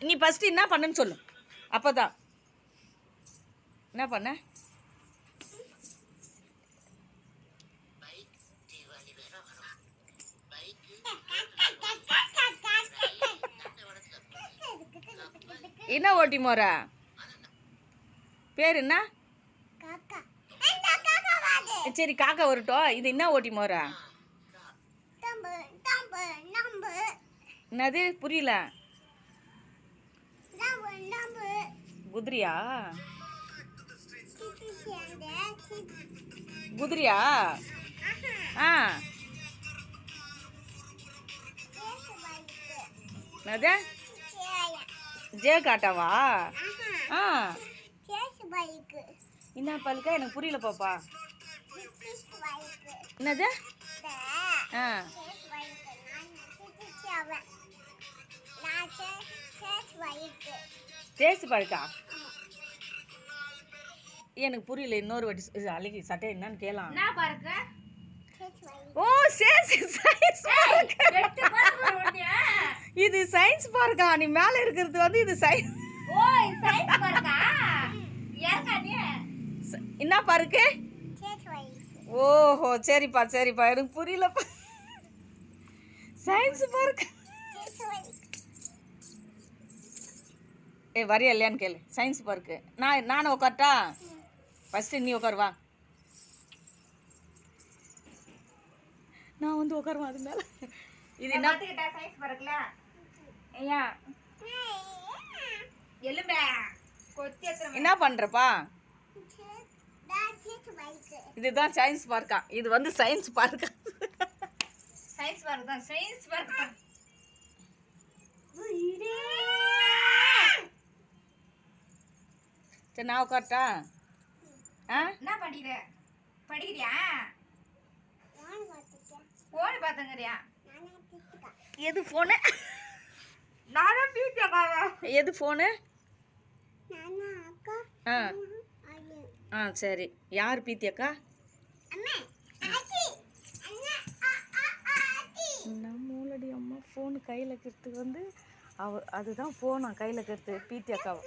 நீ ஃபஸ்ட்டு என்ன பண்ணுன்னு சொல்லு. அப்போ தான் என்ன பண்ண? என்ன ஓட்டி மோர பேர் என்ன? சரி காக்கா வரட்டும். இது என்ன ஓட்டி மோர? என்னது புரியல? குதிரையா? குதிரையா? ஆ என்னது ஜே காட்டாவா? ஆ என்ன பல்கா? எனக்கு புரியல பாப்பா. என்னது? ஆ டேஸ்ட் பல்கா எனக்கு புரியல. இன்னொரு வாட்டி அழகி சட்டை என்னன்னு கேளாம். ஓ சயின்ஸ் இது சயின்ஸ் பார்க்கா. நீ மேல இருக்கிறது வந்து இது சயின்ஸ். என்ன பாருக்கு? ஓஹோ சரிப்பா சரிப்பா. எனக்கு புரியலப்பா. Science park. ஏ வரியா இல்லையான்னு கேளு. சயின்ஸ் பார்க்கு நானும் உட்காரட்டா? ஃபஸ்ட்டு நீ உட்காருவா. நான் வந்து உட்காருவேன் அது மேலே. இது என்ன சயின்ஸ் பார்க்கல? ஐயா என்ன பண்ணுறப்பா? இதுதான் சயின்ஸ் பார்க்கா. இது வந்து சயின்ஸ் பார்க்கா. சயின்ஸ் பார்க் தான். சயின்ஸ் பார்க் தான். சரி நான் உட்காரட்டா? ஆ என்ன படிக்கிற? படிக்கிறியா? ஃபோனு பார்த்துங்கிறியா? எது ஃபோனு? நானும் பீத்தியாக்காவா? எது ஃபோனு? ஆ ஆ சரி. யார் பீத்தியக்கா? நம்மளடி அம்மா ஃபோனு கையில் இருக்கிறதுக்கு வந்து அதுதான் ஃபோனா கையில் இருக்கிறது பீத்தியக்காவை.